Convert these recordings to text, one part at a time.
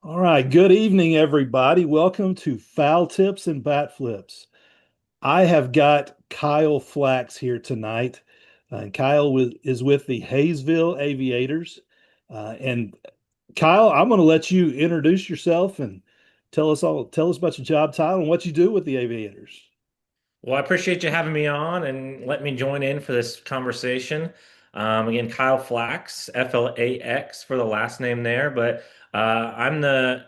All right. Good evening, everybody. Welcome to Foul Tips and Bat Flips. I have got Kyle Flax here tonight. And is with the Haysville Aviators. And Kyle, I'm going to let you introduce yourself and tell us about your job title and what you do with the Aviators. Well, I appreciate you having me on and let me join in for this conversation. Again, Kyle Flax, Flax for the last name there, but I'm the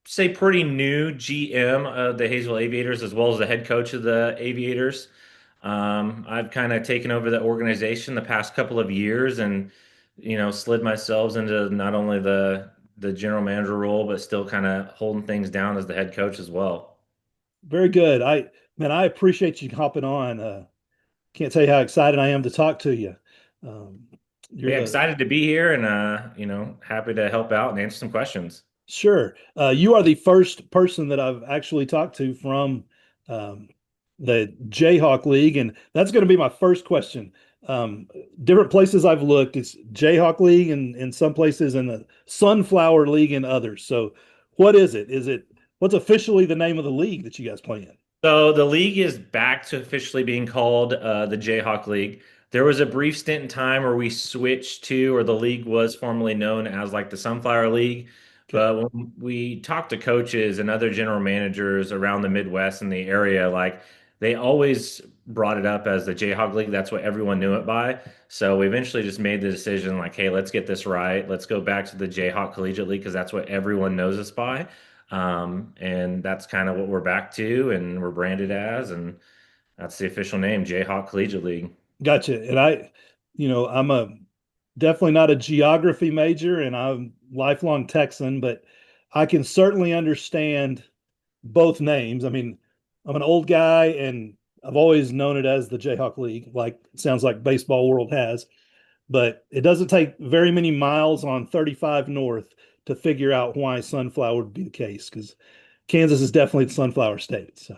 say pretty new GM of the Haysville Aviators as well as the head coach of the Aviators. I've kind of taken over the organization the past couple of years and slid myself into not only the general manager role, but still kind of holding things down as the head coach as well. Very good. I appreciate you hopping on. Can't tell you how excited I am to talk to you. Um, But you're yeah, the excited to be here and happy to help out and answer some questions. Sure. You are the first person that I've actually talked to from um, the Jayhawk League, and that's going to be my first question. Different places I've looked, it's Jayhawk League and in some places and the Sunflower League and others. So, what is it? What's officially the name of the league that you guys play in? So the league is back to officially being called the Jayhawk League. There was a brief stint in time where we switched to, or the league was formerly known as like the Sunflower League. Okay. But when we talked to coaches and other general managers around the Midwest and the area, like they always brought it up as the Jayhawk League. That's what everyone knew it by. So we eventually just made the decision like, hey, let's get this right. Let's go back to the Jayhawk Collegiate League because that's what everyone knows us by. And that's kind of what we're back to and we're branded as, and that's the official name, Jayhawk Collegiate League. Gotcha. And I'm a definitely not a geography major and I'm lifelong Texan, but I can certainly understand both names. I mean, I'm an old guy and I've always known it as the Jayhawk League, like it sounds like baseball world has, but it doesn't take very many miles on 35 North to figure out why Sunflower would be the case because Kansas is definitely the Sunflower State. So,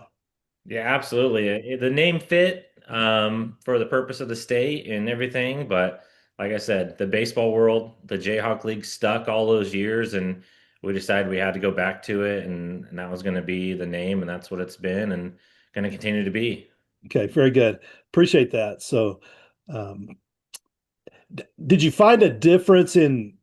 Yeah, absolutely. The name fit for the purpose of the state and everything, but like I said, the baseball world, the Jayhawk League stuck all those years, and we decided we had to go back to it, and that was going to be the name, and that's what it's been, and going to continue to be. okay, very good. Appreciate that. So, um, did you find a difference in,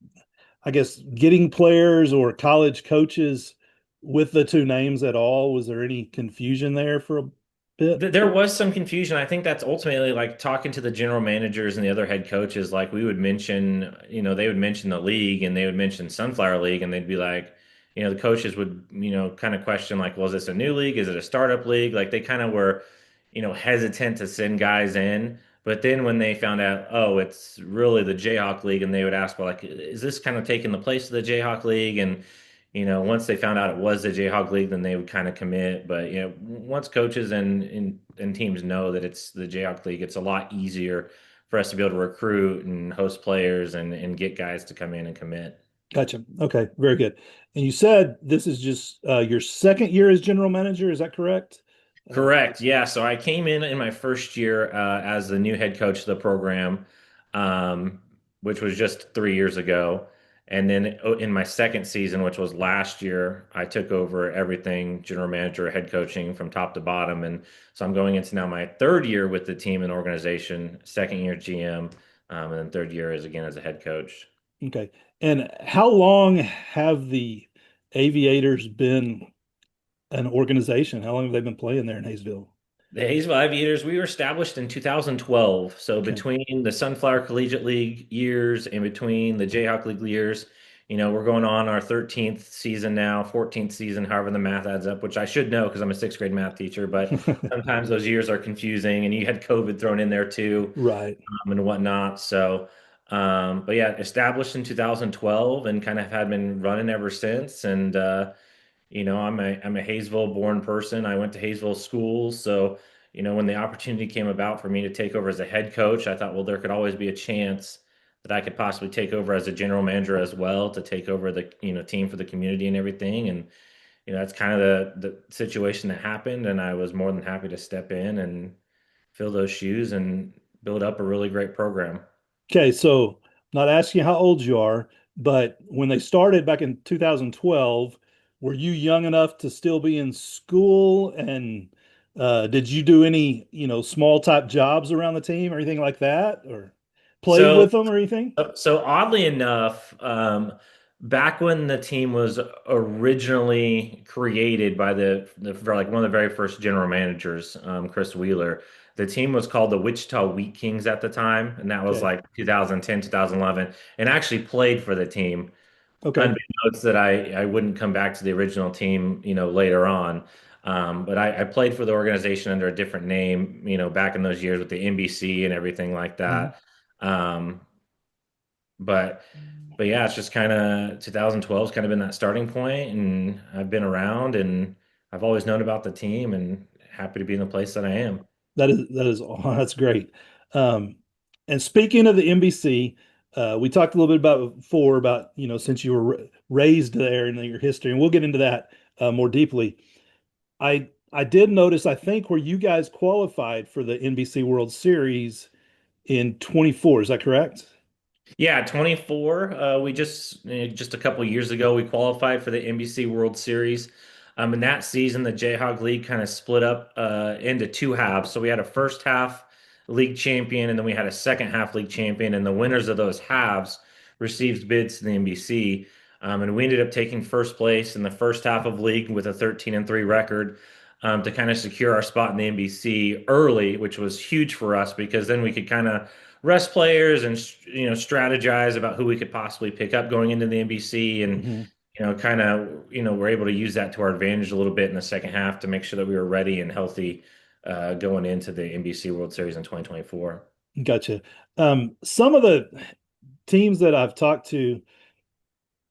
I guess, getting players or college coaches with the two names at all? Was there any confusion there for a bit? There was some confusion. I think that's ultimately like talking to the general managers and the other head coaches. Like we would mention, they would mention the league and they would mention Sunflower League, and they'd be like, the coaches would, kind of question like, well, is this a new league? Is it a startup league? Like they kind of were, hesitant to send guys in. But then when they found out, oh, it's really the Jayhawk League, and they would ask, well, like, is this kind of taking the place of the Jayhawk League? And once they found out it was the Jayhawk League, then they would kind of commit. But once coaches and teams know that it's the Jayhawk League, it's a lot easier for us to be able to recruit and host players and get guys to come in and commit. Gotcha. Okay, very good. And you said this is just your second year as general manager, is that correct? Uh, Correct. Yeah. So I came in my first year as the new head coach of the program, um, which was just 3 years ago. And then in my second season, which was last year, I took over everything general manager, head coaching from top to bottom. And so I'm going into now my third year with the team and organization, second year GM, and then third year is again as a head coach. okay. And how long have the Aviators been an organization? How long have they been playing there in Hayesville? The Haysville Aviators, we were established in 2012. So Okay. between the Sunflower Collegiate League years and between the Jayhawk League years, we're going on our 13th season now, 14th season, however the math adds up, which I should know because I'm a sixth grade math teacher, but sometimes those years are confusing and you had COVID thrown in there too, Right. and whatnot. So, but yeah, established in 2012 and kind of had been running ever since. And, I'm a Hayesville born person. I went to Hayesville schools. So, when the opportunity came about for me to take over as a head coach, I thought, well, there could always be a chance that I could possibly take over as a general manager as well to take over the, team for the community and everything. And, that's kind of the situation that happened. And I was more than happy to step in and fill those shoes and build up a really great program. Okay, so not asking how old you are, But when they started back in 2012, were you young enough to still be in school? And did you do any, small type jobs around the team or anything like that, or played So with them or anything? So oddly enough, back when the team was originally created by for like one of the very first general managers, Chris Wheeler, the team was called the Wichita Wheat Kings at the time, and that was Okay. like 2010, 2011, and I actually played for the team, Okay. unbeknownst that I wouldn't come back to the original team, later on. But I played for the organization under a different name, back in those years with the NBC and everything like Mhm. that. Um, but but yeah, it's just kind of 2012 has kind of been that starting point, and I've been around, and I've always known about the team, and happy to be in the place that I am. That is that's great. Um, and speaking of the NBC, we talked a little bit about before about since you were raised there and your history, and we'll get into that more deeply. I did notice, I think, where you guys qualified for the NBC World Series in 24. Is that correct? Yeah, 24. We just a couple years ago we qualified for the NBC World Series. In that season, the Jayhawk League kind of split up into two halves. So we had a first half league champion, and then we had a second half league champion. And the winners of those halves received bids to the NBC. And we ended up taking first place in the first half of league with a 13-3 record. To kind of secure our spot in the NBC early, which was huge for us because then we could kind of rest players and strategize about who we could possibly pick up going into the NBC, and Hmm. kind of we're able to use that to our advantage a little bit in the second half to make sure that we were ready and healthy going into the NBC World Series in 2024. Gotcha. Some of the teams that I've talked to,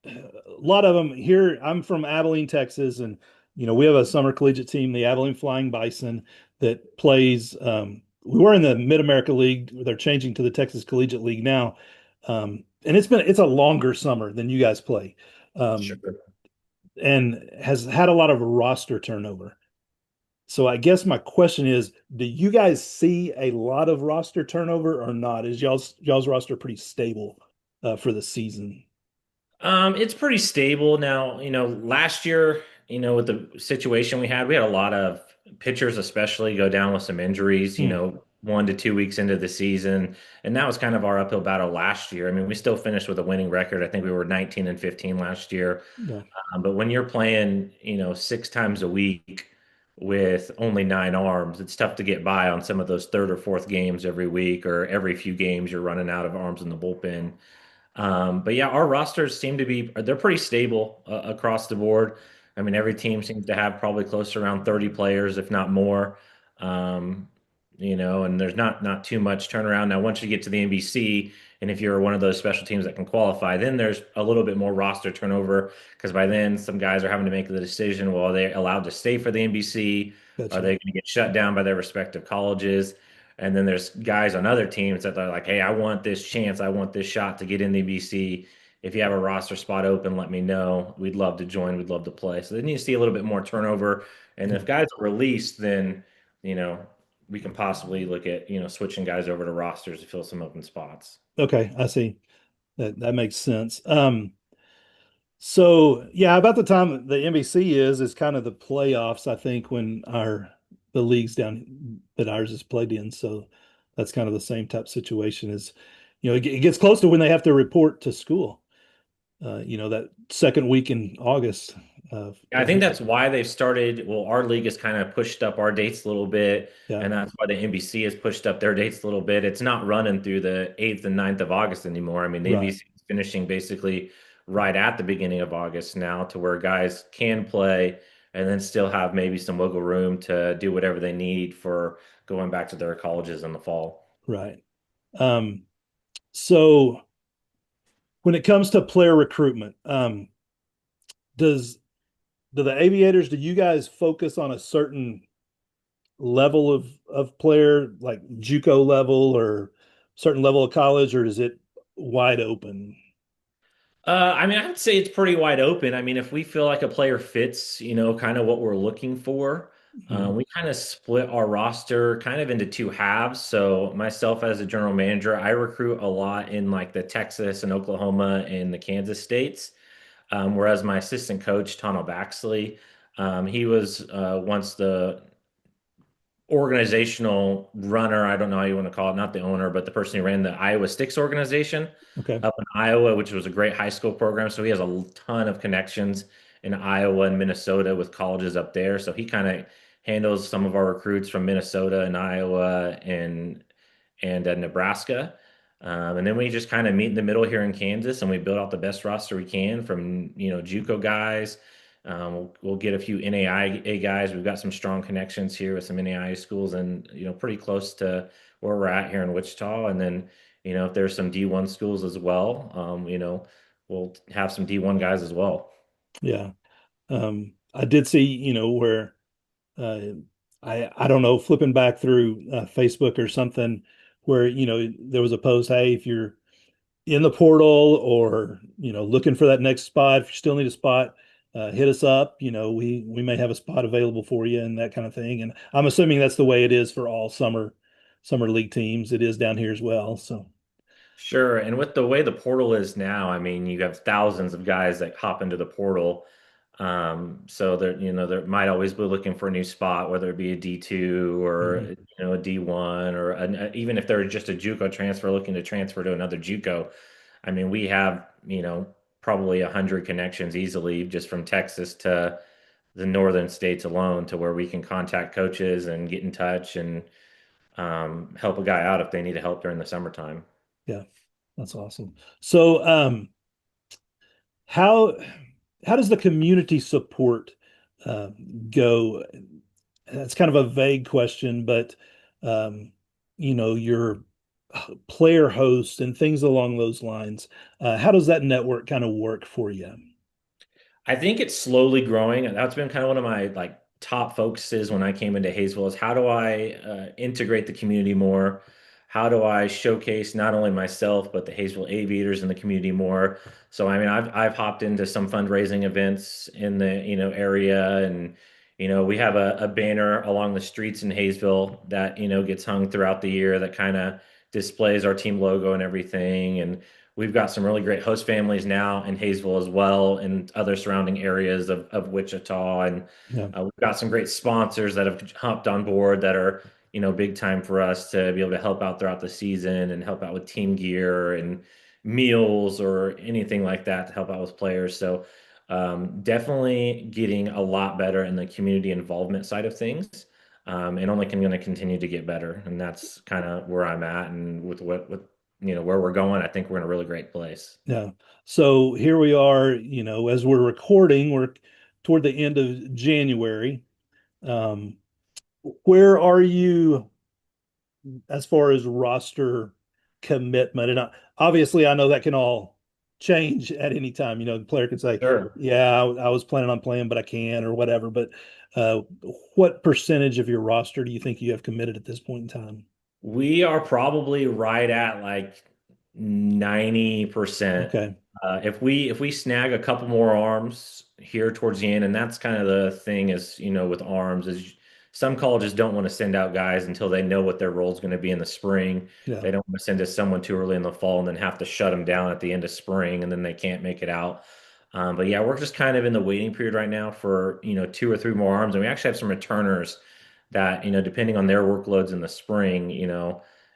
a lot of them here. I'm from Abilene, Texas, and we have a summer collegiate team, the Abilene Flying Bison, that plays. We were in the Mid America League. They're changing to the Texas Collegiate League now, and it's a longer summer than you guys play, um, Sure. and has had a lot of roster turnover. So I guess my question is, do you guys see a lot of roster turnover or not? Is y'all's roster pretty stable for the season? It's pretty stable now. Last year, with the situation we had a lot of pitchers, especially, go down with some injuries. Hmm. 1 to 2 weeks into the season, and that was kind of our uphill battle last year. I mean, we still finished with a winning record. I think we were 19-15 last year. Yeah. But when you're playing, 6 times a week with only 9 arms, it's tough to get by on some of those third or fourth games every week, or every few games you're running out of arms in the bullpen. But yeah, our rosters seem to be they're pretty stable across the board. I mean, every team seems to have probably close to around 30 players, if not more. Um, and there's not too much turnaround. Now, once you get to the NBC, and if you're one of those special teams that can qualify, then there's a little bit more roster turnover because by then some guys are having to make the decision, well, are they allowed to stay for the NBC? Are Gotcha. they going to get shut down by their respective colleges? And then there's guys on other teams that are like, hey, I want this chance. I want this shot to get in the BC. If you have a roster spot open, let me know. We'd love to join. We'd love to play. So they need to see a little bit more turnover. And Yeah. if guys are released, then, you know, we can possibly look at, switching guys over to rosters to fill some open spots. Okay, I see. That makes sense. So yeah, about the time the NBC is kind of the playoffs, I think, when the leagues down that ours is played in. So that's kind of the same type situation as, it gets close to when they have to report to school. That second week in August. I think that's why they've started. Well, our league has kind of pushed up our dates a little bit, Yeah, and that's why the NBC has pushed up their dates a little bit. It's not running through the 8th and 9th of August anymore. I mean, the right, NBC is finishing basically right at the beginning of August now, to where guys can play and then still have maybe some wiggle room to do whatever they need for going back to their colleges in the fall. right. Um, so when it comes to player recruitment, does the Aviators, do you guys focus on a certain level of player, like JUCO level or certain level of college, or is it wide open? I mean, I would say it's pretty wide open. I mean, if we feel like a player fits, kind of what we're looking for, Mhm. We kind of split our roster kind of into two halves. So myself as a general manager, I recruit a lot in like the Texas and Oklahoma and the Kansas states. Whereas my assistant coach, Tano Baxley, he was once the organizational runner. I don't know how you want to call it, not the owner, but the person who ran the Iowa Sticks organization Okay. up in Iowa, which was a great high school program. So he has a ton of connections in Iowa and Minnesota with colleges up there. So he kind of handles some of our recruits from Minnesota and Iowa and Nebraska. And then we just kind of meet in the middle here in Kansas, and we build out the best roster we can from JUCO guys. We'll get a few NAIA guys. We've got some strong connections here with some NAIA schools, and pretty close to where we're at here in Wichita. And then if there's some D1 schools as well, we'll have some D1 guys as well. Yeah. I did see, where uh, I don't know, flipping back through Facebook or something where, there was a post, hey, if you're in the portal or, looking for that next spot, if you still need a spot, hit us up. We may have a spot available for you and that kind of thing. And I'm assuming that's the way it is for all summer league teams. It is down here as well. So, Sure. And with the way the portal is now, I mean, you have thousands of guys that hop into the portal. So there might always be looking for a new spot, whether it be a D2 or, mhm. a D1 or even if they're just a JUCO transfer looking to transfer to another JUCO. I mean, we have, probably 100 connections easily just from Texas to the northern states alone to where we can contact coaches and get in touch and help a guy out if they need help during the summertime. Yeah, that's awesome. So, how how does the community support uh, go? That's kind of a vague question, but um, your player host and things along those lines. How does that network kind of work for you? I think it's slowly growing. That's been kind of one of my like top focuses when I came into Haysville is how do I integrate the community more? How do I showcase not only myself but the Haysville Aviators in the community more? So I mean, I've hopped into some fundraising events in the area, and we have a banner along the streets in Haysville that gets hung throughout the year that kind of displays our team logo and everything, and we've got some really great host families now in Haysville as well and other surrounding areas of Wichita. And Yeah, we've got some great sponsors that have hopped on board that are, big time for us to be able to help out throughout the season and help out with team gear and meals or anything like that to help out with players. So definitely getting a lot better in the community involvement side of things. And only going to continue to get better. And that's kind of where I'm at. And with where we're going, I think we're in a really great place. yeah. So here we are, as we're recording, we're toward the end of January. Um, where are you as far as roster commitment? And obviously, I know that can all change at any time. The player can say, Sure. "Yeah, I was planning on playing, but I can't," or whatever. But uh, what percentage of your roster do you think you have committed at this point in time? We are probably right at like 90%. Okay. If we snag a couple more arms here towards the end, and that's kind of the thing is, with arms is some colleges don't want to send out guys until they know what their role is going to be in the spring. Yeah. They don't want to send us someone too early in the fall and then have to shut them down at the end of spring and then they can't make it out. But yeah, we're just kind of in the waiting period right now for, two or three more arms. And we actually have some returners that, depending on their workloads in the spring,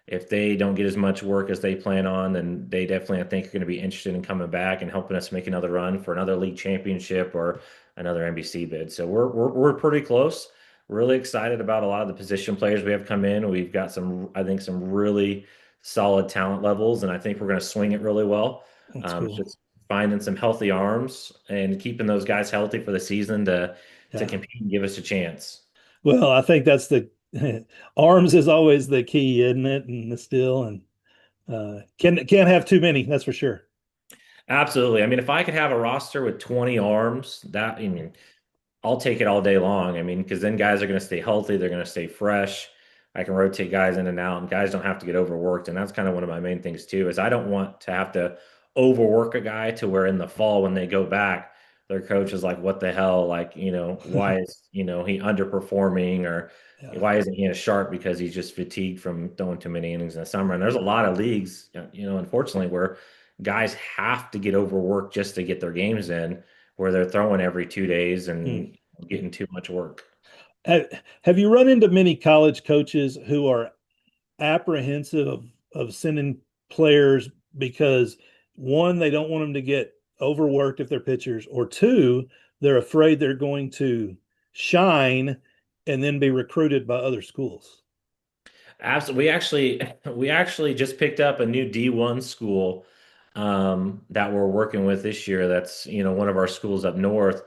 if they don't get as much work as they plan on, then they definitely, I think, are going to be interested in coming back and helping us make another run for another league championship or another NBC bid. So we're pretty close. Really excited about a lot of the position players we have come in. We've got some, I think, some really solid talent levels, and I think we're going to swing it really well. That's It's cool. just finding some healthy arms and keeping those guys healthy for the season to Yeah. compete and give us a chance. Well, I think that's the arms is always the key, isn't it? And the still and can't have too many, that's for sure. Absolutely. I mean, if I could have a roster with 20 arms, I mean, I'll take it all day long. I mean, because then guys are going to stay healthy, they're going to stay fresh. I can rotate guys in and out, and guys don't have to get overworked. And that's kind of one of my main things too, is I don't want to have to overwork a guy to where in the fall when they go back, their coach is like, what the hell? Like, why is, he underperforming, or Yeah. why isn't he a sharp because he's just fatigued from throwing too many innings in the summer? And there's a lot of leagues, unfortunately, where guys have to get overworked just to get their games in, where they're throwing every 2 days Hmm. and getting too much work. Have you run into many college coaches who are apprehensive of sending players because one, they don't want them to get overworked if they're pitchers, or two, they're afraid they're going to shine and then be recruited by other schools? Absolutely. We actually just picked up a new D1 school that we're working with this year. That's, one of our schools up north.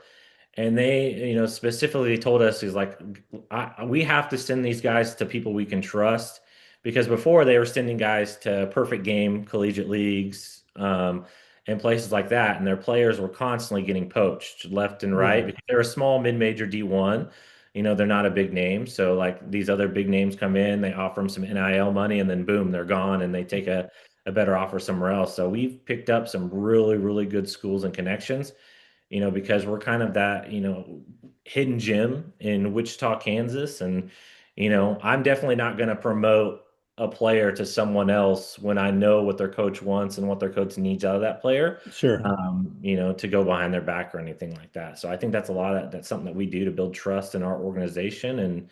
And they, specifically told us, he's like, we have to send these guys to people we can trust, because before they were sending guys to perfect game collegiate leagues, and places like that, and their players were constantly getting poached left and right Right. because they're a small mid-major D1. They're not a big name. So like these other big names come in, they offer them some NIL money, and then boom, they're gone, and they take a better offer somewhere else. So we've picked up some really, really good schools and connections, because we're kind of that, hidden gem in Wichita, Kansas. And, I'm definitely not going to promote a player to someone else when I know what their coach wants and what their coach needs out of that player, Sure. to go behind their back or anything like that. So I think that's something that we do to build trust in our organization,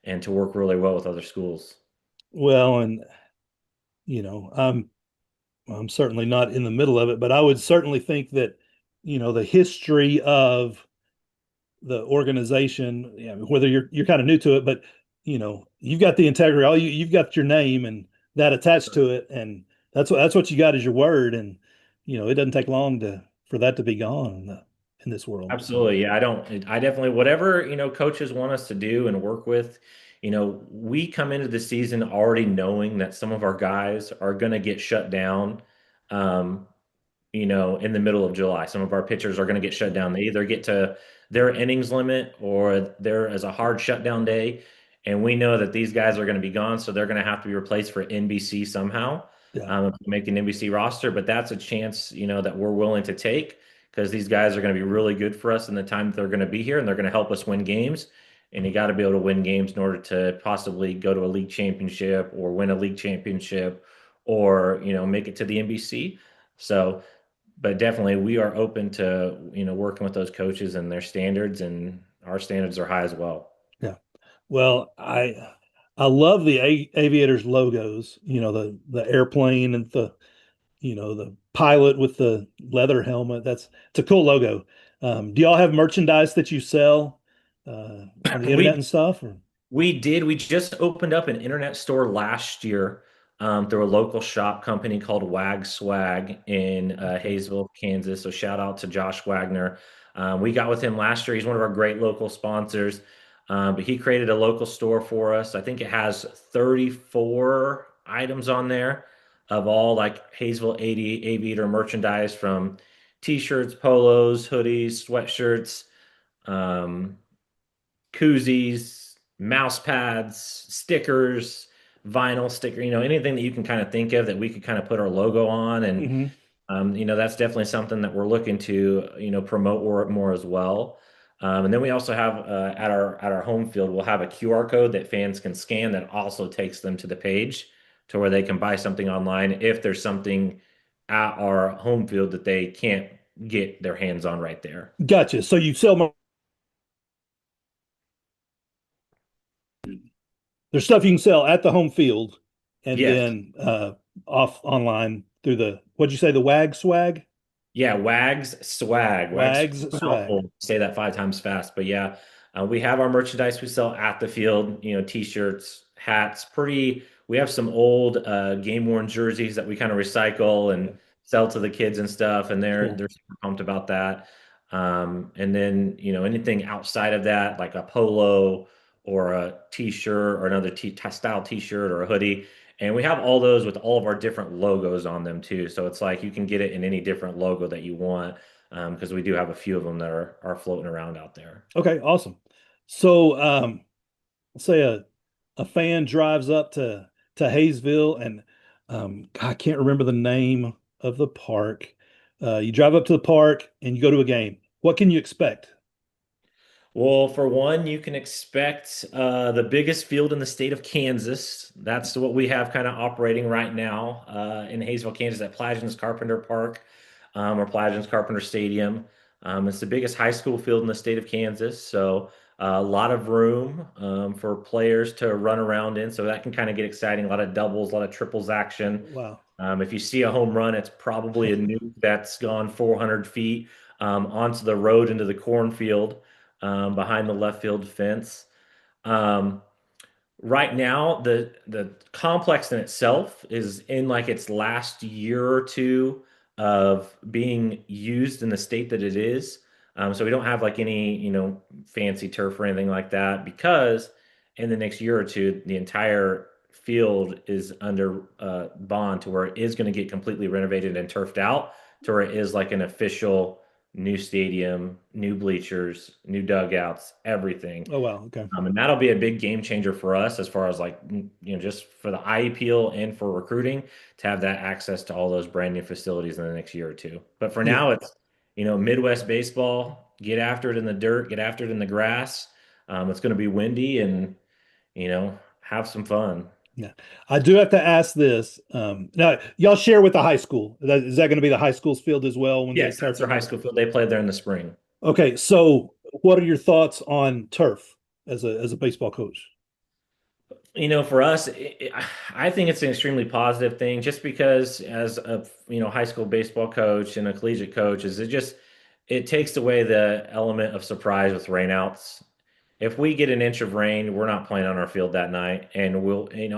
and to work really well with other schools. Well, and you know, I'm certainly not in the middle of it, but I would certainly think that, the history of the organization, whether you're kind of new to it, but you've got the integrity, you've got your name and that attached to it, and that's what you got as your word, and it doesn't take long to for that to be gone in this world. So Absolutely. Yeah, I definitely, whatever, coaches want us to do and work with, we come into the season already knowing that some of our guys are going to get shut down, um, in the middle of July. Some of our pitchers are going to get shut yeah, down. They either get to their innings limit, or there is a hard shutdown day. And we know that these guys are going to be gone. So they're going to have to be replaced for NBC somehow, yeah, if we make an NBC roster. But that's a chance, that we're willing to take, because these guys are going to be really good for us in the time that they're going to be here, and they're going to help us win games. And you got to be able to win games in order to possibly go to a league championship, or win a league championship, or, make it to the NBC. So, but definitely we are open to, working with those coaches and their standards, and our standards are high as well. yeah. Well, I love the aviators logos, the airplane and the pilot with the leather helmet. It's a cool logo. Do y'all have merchandise that you sell on the internet We and stuff? Or? we just opened up an internet store last year, through a local shop company called Wag Swag in Okay. Haysville, Kansas. So shout out to Josh Wagner. We got with him last year. He's one of our great local sponsors. But he created a local store for us. I think it has 34 items on there of all like Haysville 80 aviator merchandise, from t-shirts, polos, hoodies, sweatshirts, um, koozies, mouse pads, stickers, vinyl sticker, anything that you can kind of think of that we could kind of put our logo on. And, Hmm. that's definitely something that we're looking to, promote more as well. And then we also have, at our home field, we'll have a QR code that fans can scan that also takes them to the page, to where they can buy something online if there's something at our home field that they can't get their hands on right there. Gotcha. So you sell there's stuff you can sell at the home field and Yes. then off online through what'd you say, the WAG swag? Yeah, Wags swag. Wags WAG's swag. mouthful. Say that 5 times fast. But yeah, we have our merchandise we sell at the field. T-shirts, hats. Pretty. We have some old game worn jerseys that we kind of recycle and sell to the kids and stuff, and they're Cool. they're super pumped about that. And then anything outside of that, like a polo or a T-shirt or another style T-shirt or a hoodie. And we have all those with all of our different logos on them too. So it's like you can get it in any different logo that you want, because we do have a few of them that are floating around out there. Okay, awesome. So let's say a fan drives up to Haysville and I can't remember the name of the park. You drive up to the park and you go to a game. What can you expect? Well, for one, you can expect the biggest field in the state of Kansas. That's what we have kind of operating right now in Haysville, Kansas, at Plagens Carpenter Park or Plagens Carpenter Stadium. It's the biggest high school field in the state of Kansas, so a lot of room for players to run around in. So that can kind of get exciting. A lot of doubles, a lot of triples action. Wow. If you see a home run, it's probably a nuke that's gone 400 feet onto the road into the cornfield behind the left field fence. Um, right now, the complex in itself is in like its last year or two of being used in the state that it is. So we don't have like any, fancy turf or anything like that because in the next year or two, the entire field is under bond to where it is going to get completely renovated and turfed out to where it is like an official new stadium, new bleachers, new dugouts, everything. Oh wow. Okay. And that'll be a big game changer for us as far as like, just for the eye appeal and for recruiting to have that access to all those brand new facilities in the next year or two. But for Yeah. now, it's, Midwest baseball, get after it in the dirt, get after it in the grass. It's going to be windy and, have some fun. Yeah. I do have to ask this. Now, y'all share with the high school. Is that going to be the high school's field as well when they Yes, turf that's their it high out? school field. They played there in the spring. Okay. So, what are your thoughts on turf as a baseball coach? For us, I think it's an extremely positive thing just because as a, high school baseball coach and a collegiate coach is it takes away the element of surprise with rainouts. If we get an inch of rain, we're not playing on our field that night and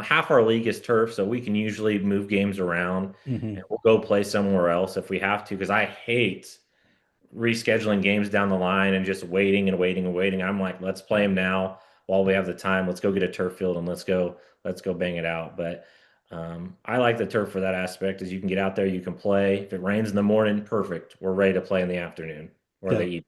half our league is turf, so we can usually move games around Hmm. and we'll go play somewhere else if we have to because I hate rescheduling games down the line and just waiting and waiting and waiting. I'm like, let's play them now while we have the time. Let's go get a turf field and let's go bang it out. But I like the turf for that aspect, is you can get out there, you can play. If it rains in the morning, perfect. We're ready to play in the afternoon or the Yeah. evening.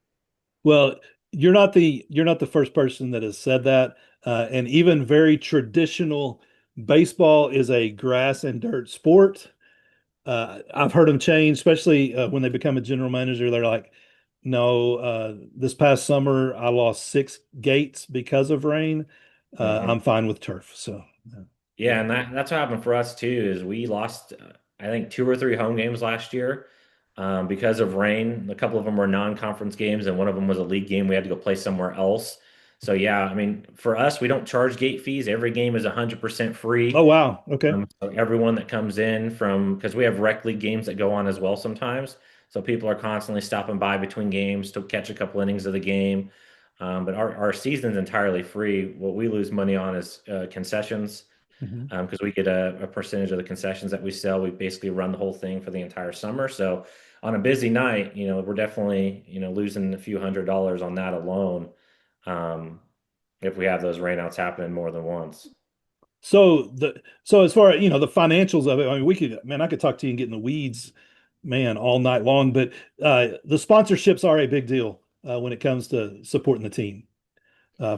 Well, you're not the first person that has said that. And even very traditional baseball is a grass and dirt sport. I've heard them change, especially when they become a general manager. They're like, no, this past summer I lost 6 gates because of rain. Mhm. I'm fine with turf. So, Yeah, and that's what happened for us too. Is we lost, I think, 2 or 3 home games last year because of rain. A couple of them were non-conference games, and one of them was a league game. We had to go play somewhere else. So yeah, I mean, for us, we don't charge gate fees. Every game is 100% oh free. wow, okay. So everyone that comes in from, because we have rec league games that go on as well sometimes. So people are constantly stopping by between games to catch a couple innings of the game. But our season's entirely free. What we lose money on is concessions Mhm. because we get a percentage of the concessions that we sell. We basically run the whole thing for the entire summer. So on a busy night, we're definitely, losing a few $100s on that alone um, if we have those rainouts happening more than once. So as far as the financials of it, I mean, I could talk to you and get in the weeds, man, all night long. But the sponsorships are a big deal when it comes to supporting the team,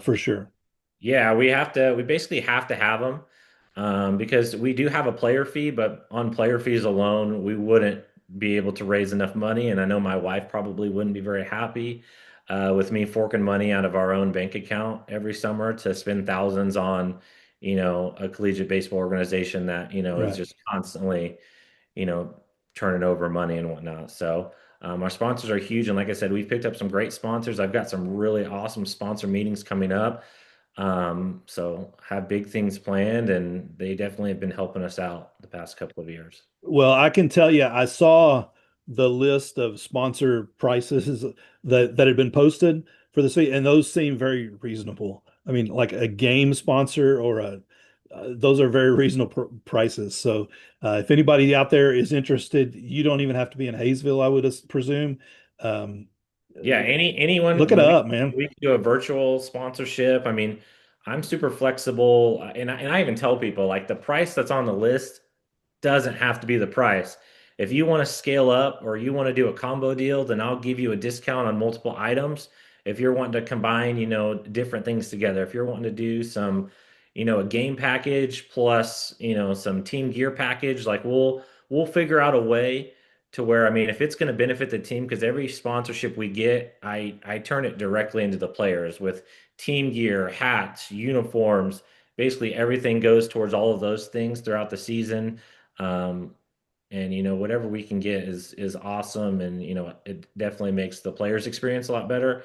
for sure. Yeah, we basically have to have them because we do have a player fee, but on player fees alone, we wouldn't be able to raise enough money. And I know my wife probably wouldn't be very happy with me forking money out of our own bank account every summer to spend thousands on, a collegiate baseball organization that, is Right. just constantly, you know, turning over money and whatnot. So our sponsors are huge. And like I said, we've picked up some great sponsors. I've got some really awesome sponsor meetings coming up. So have big things planned, and they definitely have been helping us out the past couple of years. Well, I can tell you, I saw the list of sponsor prices that had been posted for this week, and those seem very reasonable. I mean, like a game sponsor or those are very reasonable prices. So, if anybody out there is interested, you don't even have to be in Haysville, I would presume. Um, Yeah, Look anyone it up, man. we can do a virtual sponsorship. I mean, I'm super flexible, and I even tell people like the price that's on the list doesn't have to be the price. If you want to scale up or you want to do a combo deal, then I'll give you a discount on multiple items. If you're wanting to combine, different things together, if you're wanting to do some, a game package plus, some team gear package, like we'll figure out a way to where, I mean, if it's going to benefit the team, because every sponsorship we get, I turn it directly into the players with team gear, hats, uniforms. Basically, everything goes towards all of those things throughout the season. Um, and whatever we can get is awesome, and it definitely makes the players' experience a lot better.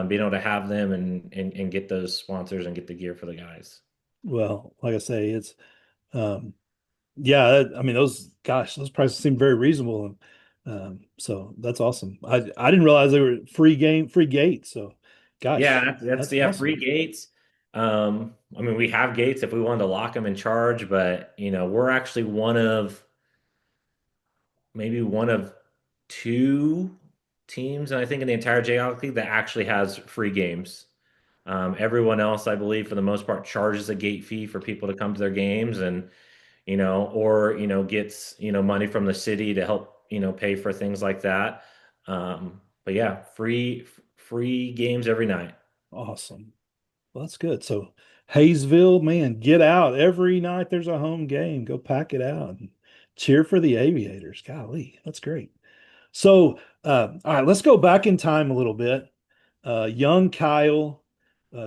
Being able to have them and get those sponsors and get the gear for the guys. Well, like I say, it's um, yeah, I mean those prices seem very reasonable, and so that's awesome. I didn't realize they were free gates. So, Yeah, gosh, that's that's yeah, awesome. free gates. I mean, we have gates if we wanted to lock them in charge, but we're actually maybe one of two teams, and I think in the entire Jayhawk League that actually has free games. Everyone else, I believe, for the most part, charges a gate fee for people to come to their games, and or gets money from the city to help pay for things like that. But yeah, free games every night. Awesome. Well, that's good. So, Haysville, man, get out every night. There's a home game. Go pack it out and cheer for the Aviators. Golly, that's great. So, all right, let's go back in time a little bit. Young Kyle,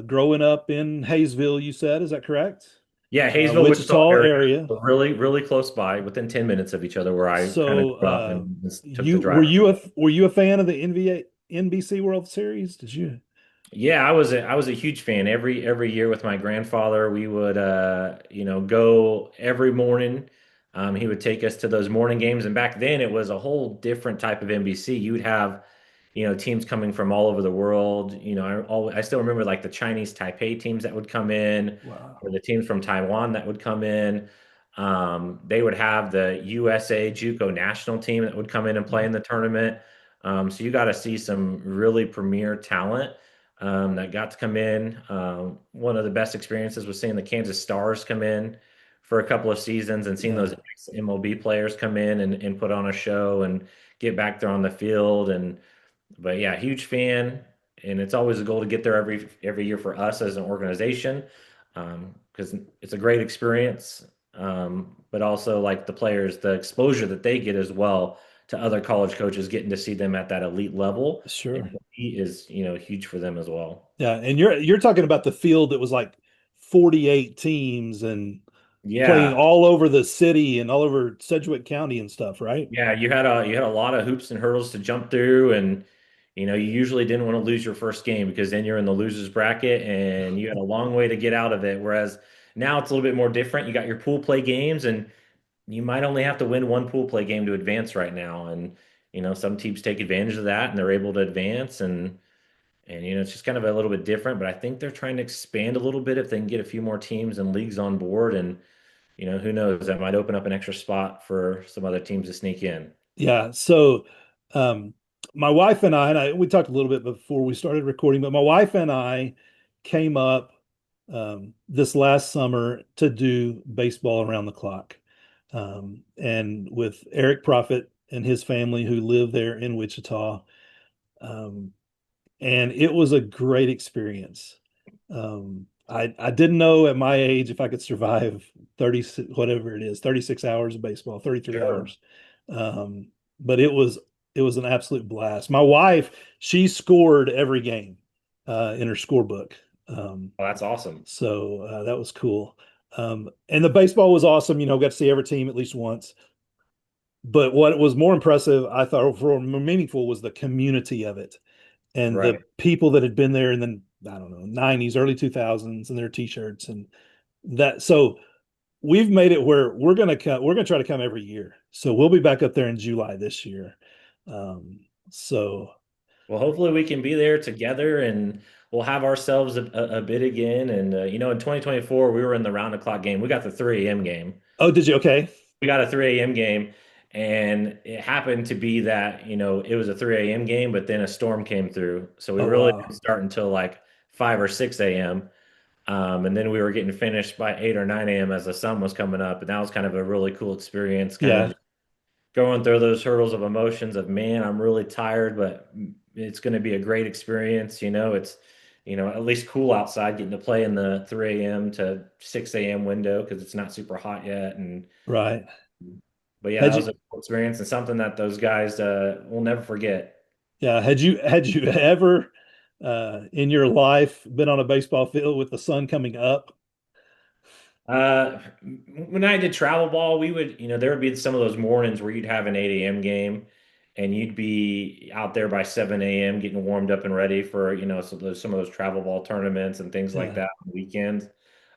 growing up in Haysville, you said, is that correct? Yeah, Haysville, Wichita Wichita area, area. really, really close by, within 10 minutes of each other, where I kind of So, grew up and just took the you drive. were you a fan of the NBC World Series? Did you? Yeah, I was a huge fan. Every year with my grandfather, we would go every morning. He would take us to those morning games, and back then it was a whole different type of NBC. You would have teams coming from all over the world. I still remember like the Chinese Taipei teams that would come in, Wow. or the teams from Taiwan that would come in. They would have the USA JUCO national team that would come in and play in the tournament. So you got to see some really premier talent that got to come in. One of the best experiences was seeing the Kansas Stars come in for a couple of seasons and seeing those Yeah, MLB players come in and put on a show and get back there on the field. But yeah, huge fan, and it's always a goal to get there every year for us as an organization, because it's a great experience. But also like the players, the exposure that they get as well to other college coaches, getting to see them at that elite level, and sure. he is huge for them as well. Yeah, and you're talking about the field that was like 48 teams and playing Yeah, all over the city and all over Sedgwick County and stuff, right? yeah, you had a lot of hoops and hurdles to jump through, and you usually didn't want to lose your first game because then you're in the losers bracket and you had a long way to get out of it. Whereas now it's a little bit more different. You got your pool play games, and you might only have to win one pool play game to advance right now. And some teams take advantage of that and they're able to advance, and it's just kind of a little bit different. But I think they're trying to expand a little bit if they can get a few more teams and leagues on board, and who knows, that might open up an extra spot for some other teams to sneak in. Yeah. So, um, my wife and I, we talked a little bit before we started recording, but my wife and I came up this last summer to do baseball around the clock. And with Eric Profit and his family who live there in Wichita. Um, and it was a great experience. I didn't know at my age if I could survive 30 whatever it is 36 hours of baseball, 33 Sure. hours. Um, but it was an absolute blast. My wife, she scored every game in her scorebook. Um, Well, that's awesome. so that was cool. And the baseball was awesome. Got to see every team at least once. But what was more impressive, I thought, or more meaningful, was the community of it and the Right. people that had been there in the I don't know 90s, early 2000s, and their t-shirts and that. So we've made it where we're gonna come. We're gonna try to come every year. So we'll be back up there in July this year. So Well, hopefully we can be there together and we'll have ourselves a bit again. And, in 2024, we were in the round the clock game. We got the 3 a.m. game. oh, did you? Okay. We got a 3 a.m. game. And it happened to be that, it was a 3 a.m. game, but then a storm came through. So we Oh really wow. didn't start until like 5 or 6 a.m. And then we were getting finished by 8 or 9 a.m. as the sun was coming up. And that was kind of a really cool experience, kind Yeah. of going through those hurdles of emotions of, man, I'm really tired, but it's going to be a great experience. It's at least cool outside, getting to play in the 3 a.m. to 6 a.m. window because it's not super hot yet. And Right. But yeah, that Had was you, a cool experience and something that those guys will never forget. yeah, had you ever in your life been on a baseball field with the sun coming up? When I did travel ball, we would, there would be some of those mornings where you'd have an 8 a.m. game and you'd be out there by 7 a.m. getting warmed up and ready for, some of those travel ball tournaments and things like Yeah, that on weekends.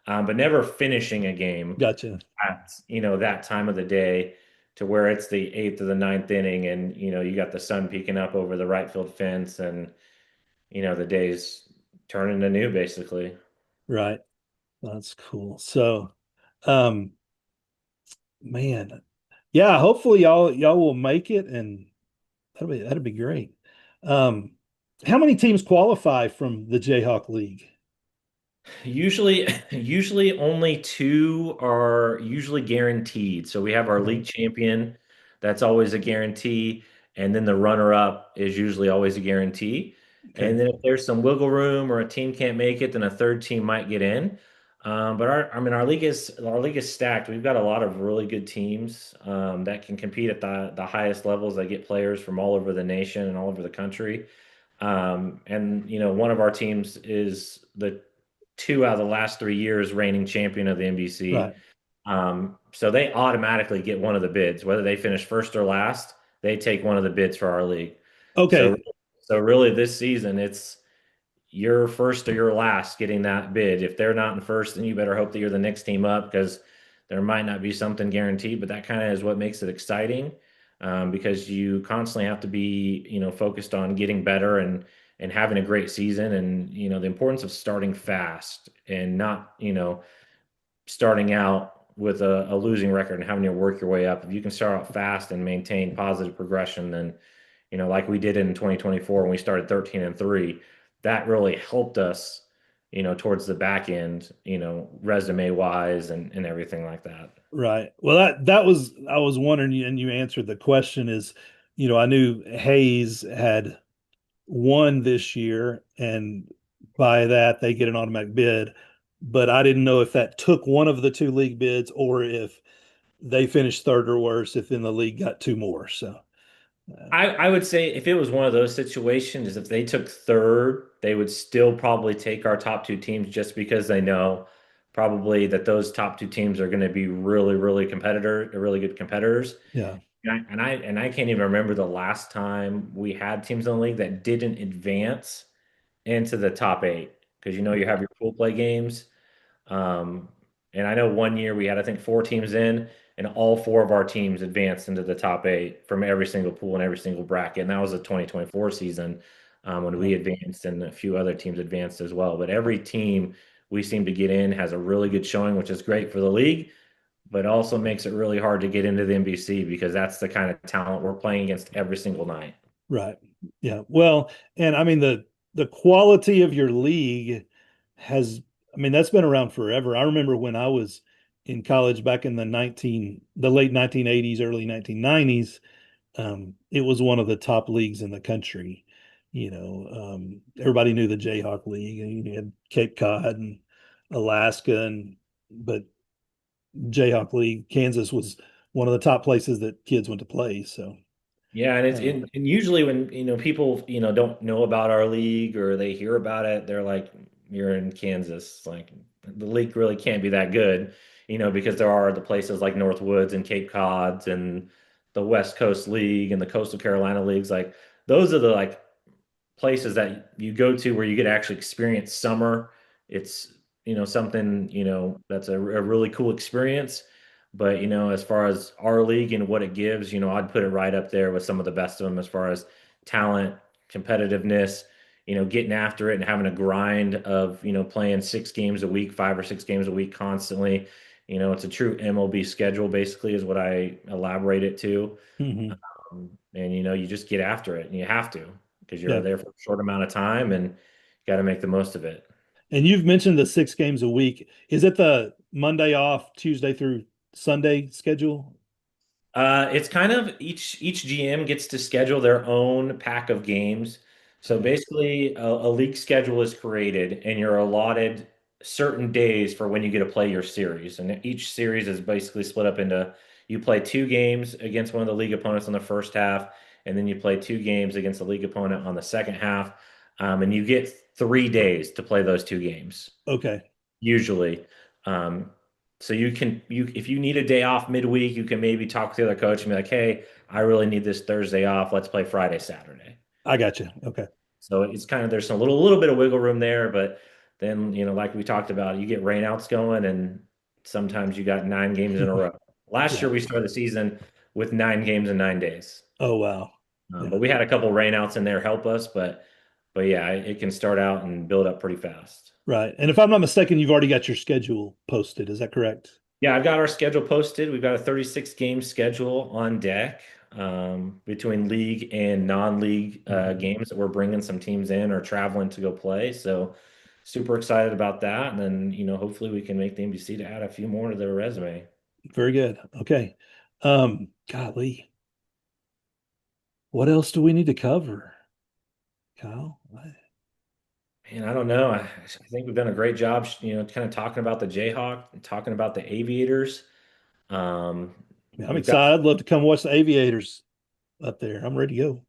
But never finishing a game gotcha. at, that time of the day to where it's the eighth or the ninth inning and, you got the sun peeking up over the right field fence and, the day's turning to new basically. Right. That's cool. So, um, man, yeah, hopefully y'all will make it and that'd be great. Um, how many teams qualify from the Jayhawk League? Usually only two are usually guaranteed. So we have our Right. league champion, that's always a guarantee, and then the runner-up is usually always a guarantee. And Okay. then if there's some wiggle room or a team can't make it, then a third team might get in. But our league is stacked. We've got a lot of really good teams that can compete at the highest levels. They get players from all over the nation and all over the country. And one of our teams is the 2 out of the last 3 years reigning champion of the NBC. Right. So they automatically get one of the bids, whether they finish first or last, they take one of the bids for our league. So, Okay. so really this season, it's you're first or you're last getting that bid. If they're not in first, then you better hope that you're the next team up because there might not be something guaranteed, but that kind of is what makes it exciting because you constantly have to be, focused on getting better and having a great season and, the importance of starting fast and not, starting out with a losing record and having to work your way up. If you can start out fast and maintain positive progression, then like we did in 2024 when we started 13-3, that really helped us, towards the back end, resume wise and everything like that. Right. Well, that was I was wondering, and you answered the question is, I knew Hayes had won this year, and by that they get an automatic bid, but I didn't know if that took one of the two league bids or if they finished third or worse, if then the league got two more. So, I would say if it was one of those situations, if they took third, they would still probably take our top two teams just because they know probably that those top two teams are going to be really, really good competitors. yeah, And I can't even remember the last time we had teams in the league that didn't advance into the top eight because you have your pool play games. Um, and I know one year we had, I think, four teams in, and all four of our teams advanced into the top eight from every single pool and every single bracket. And that was the 2024 season when yeah, we advanced, and a few other teams advanced as well. But every team we seem to get in has a really good showing, which is great for the league, but also makes it really hard to get into the NBC because that's the kind of talent we're playing against every single night. right. Yeah. Well, and I mean the quality of your league has, I mean, that's been around forever. I remember when I was in college back in the late 1980s, early 1990s, it was one of the top leagues in the country. Everybody knew the Jayhawk League, and you had Cape Cod and Alaska, but Jayhawk League, Kansas was one of the top places that kids went to play. So, Yeah, and it's uh, and usually when people don't know about our league or they hear about it, they're like, "You're in Kansas." Like the league really can't be that good, because there are the places like Northwoods and Cape Cods and the West Coast League and the Coastal Carolina leagues. Like those are the like places that you go to where you get to actually experience summer. It's, something, that's a really cool experience. But, as far as our league and what it gives, I'd put it right up there with some of the best of them as far as talent, competitiveness, getting after it and having a grind of, playing 6 games a week, 5 or 6 games a week constantly. It's a true MLB schedule, basically, is what I elaborate it to. mhm, And you just get after it and you have to because you're yeah. there for a short amount of time and you got to make the most of it. And you've mentioned the 6 games a week. Is it the Monday off, Tuesday through Sunday schedule? It's kind of each GM gets to schedule their own pack of games. So Okay. basically, a league schedule is created, and you're allotted certain days for when you get to play your series. And each series is basically split up into, You play two games against one of the league opponents on the first half, and then you play two games against the league opponent on the second half. And you get 3 days to play those two games, Okay. usually. Um, so you if you need a day off midweek, you can maybe talk to the other coach and be like, "Hey, I really need this Thursday off. Let's play Friday, Saturday." I got you. Okay. So it's kind of there's a little bit of wiggle room there, but then like we talked about, you get rainouts going, and sometimes you got 9 games in a row. Last year Yeah. we started the season with 9 games in 9 days, Oh, wow. but Yeah. we had a couple rainouts in there help us, but yeah, it can start out and build up pretty fast. Right. And if I'm not mistaken, you've already got your schedule posted. Is that correct? Yeah, I've got our schedule posted. We've got a 36 game schedule on deck between league and non-league Mhm. games that we're bringing some teams in or traveling to go play. So super excited about that. And then, hopefully we can make the NBC to add a few more to their resume. Very good. Okay. Golly, what else do we need to cover, Kyle? And I don't know. I think we've done a great job, kind of talking about the Jayhawk and talking about the Aviators. Um, Yeah, I'm we've got excited. I'd love to come watch the Aviators up there. I'm ready to go.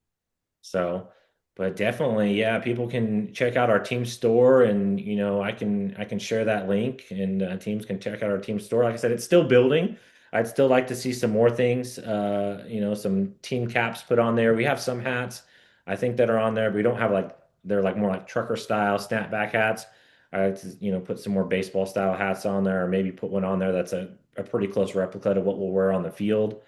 So, but definitely, yeah, people can check out our team store, and I can share that link, and teams can check out our team store. Like I said, it's still building. I'd still like to see some more things. Some team caps put on there. We have some hats, I think, that are on there, but we don't have like they're like more like trucker style snapback hats. I like to, put some more baseball style hats on there, or maybe put one on there that's a pretty close replica to what we'll wear on the field.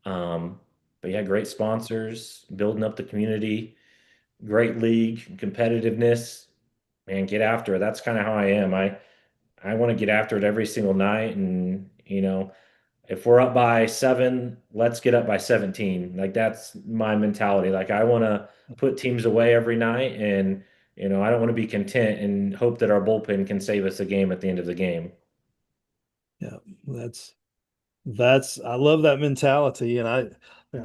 Um, but yeah, great sponsors, building up the community, great league, competitiveness. Man, get after it. That's kind of how I am. I want to get after it every single night, and if we're up by 7, let's get up by 17. Like that's my mentality. Like I want to put teams away every night, and I don't want to be content and hope that our bullpen can save us a game at the end of the game. Yeah, that's I love that mentality, and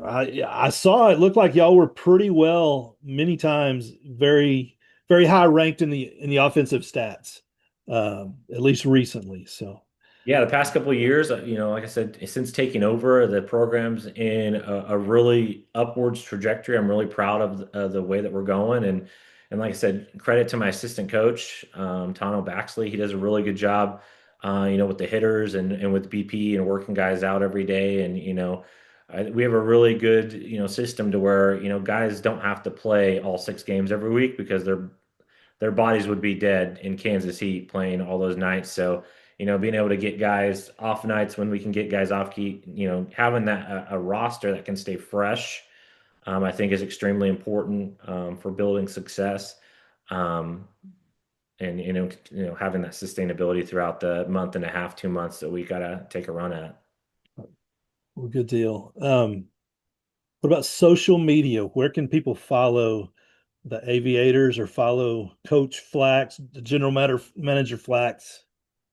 I saw it looked like y'all were pretty well many times very high ranked in the offensive stats, at least recently. So Yeah, the past couple of years, like I said, since taking over, the program's in a really upwards trajectory. I'm really proud of the way that we're going, and like I said, credit to my assistant coach, Tano Baxley. He does a really good job, with the hitters and with BP and working guys out every day. And we have a really good system to where guys don't have to play all 6 games every week because their bodies would be dead in Kansas Heat playing all those nights. So, being able to get guys off nights when we can get guys off key, having that a roster that can stay fresh, I think is extremely important for building success. Um, and having that sustainability throughout the month and a half, 2 months that we gotta take a run at. well, good deal. What about social media? Where can people follow the Aviators or follow Coach Flax, the Manager Flax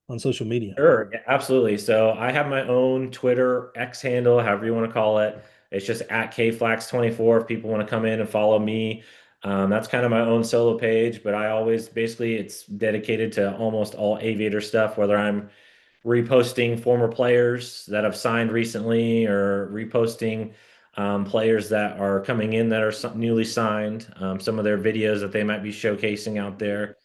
on social media? Sure, yeah, absolutely. So I have my own Twitter X handle, however you want to call it. It's just at KFlax24 if people want to come in and follow me. That's kind of my own solo page, but I always basically it's dedicated to almost all aviator stuff, whether I'm reposting former players that have signed recently or reposting players that are coming in that are newly signed, some of their videos that they might be showcasing out there,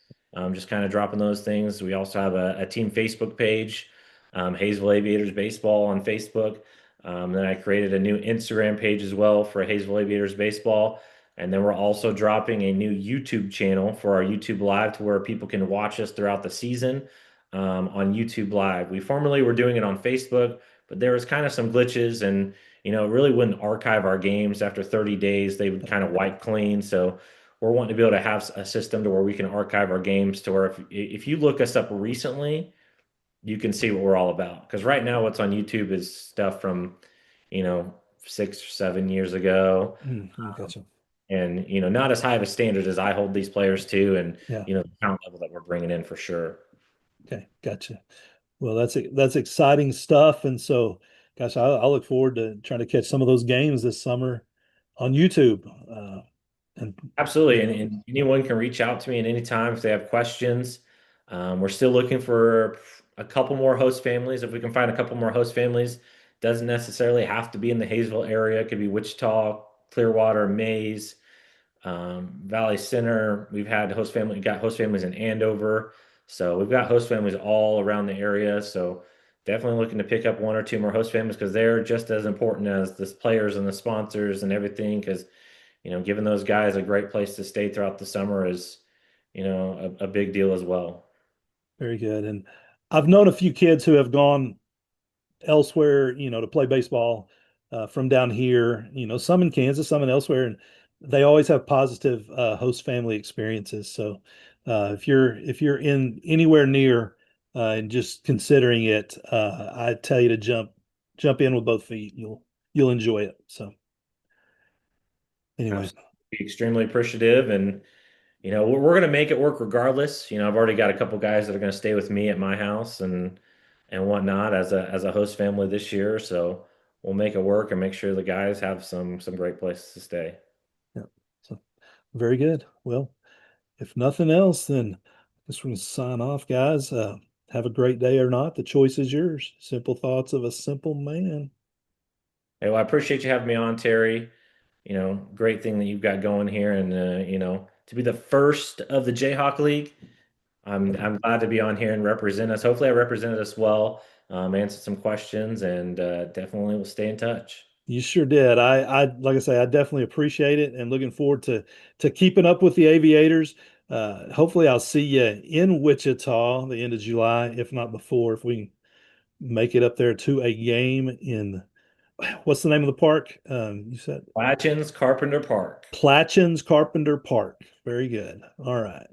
just kind of dropping those things. We also have a team Facebook page, Haysville Aviators Baseball on Facebook. Then I created a new Instagram page as well for Haysville Aviators Baseball. And then we're also dropping a new YouTube channel for our YouTube Live to where people can watch us throughout the season on YouTube Live. We formerly were doing it on Facebook, but there was kind of some glitches, and it really wouldn't archive our games after 30 days. They would kind of wipe clean. So we're wanting to be able to have a system to where we can archive our games to where if you look us up recently, you can see what we're all about. Because right now, what's on YouTube is stuff from you know 6 or 7 years ago, Gotcha. and not as high of a standard as I hold these players to, and Yeah. the talent level that we're bringing in for sure. Okay. Gotcha. Well, that's exciting stuff. And so, gosh, I look forward to trying to catch some of those games this summer on YouTube. And Absolutely. you And anyone can reach out to me at any time if they have questions. We're still looking for a couple more host families. If we can find a couple more host families Doesn't necessarily have to be in the Haysville area. It could be Wichita, Clearwater, Mays, Valley Center. We got host families in Andover. So we've got host families all around the area. So definitely looking to pick up one or two more host families because they're just as important as the players and the sponsors and everything. Because, giving those guys a great place to stay throughout the summer is, a big deal as well. Very good. And I've known a few kids who have gone elsewhere, to play baseball from down here, some in Kansas, some in elsewhere, and they always have positive host family experiences. So if you're in anywhere near and just considering it, I tell you to jump in with both feet. You'll enjoy it. So anyway, Absolutely. Extremely appreciative. And, we're going to make it work regardless. I've already got a couple guys that are going to stay with me at my house and whatnot as a host family this year. So we'll make it work and make sure the guys have some great places to stay. yeah. So very good. Well, if nothing else, then I guess we're going to sign off, guys. Have a great day or not. The choice is yours. Simple thoughts of a simple man. Hey, well, I appreciate you having me on, Terry. Great thing that you've got going here, and to be the first of the Jayhawk League. I'm glad to be on here and represent us. Hopefully, I represented us well, answered some questions, and definitely will stay in touch. You sure did. Like I say, I definitely appreciate it and looking forward to keeping up with the Aviators. Hopefully, I'll see you in Wichita the end of July, if not before, if we can make it up there to a game in what's the name of the park? You said Latchins Carpenter Park. Platchins Carpenter Park. Very good. All right.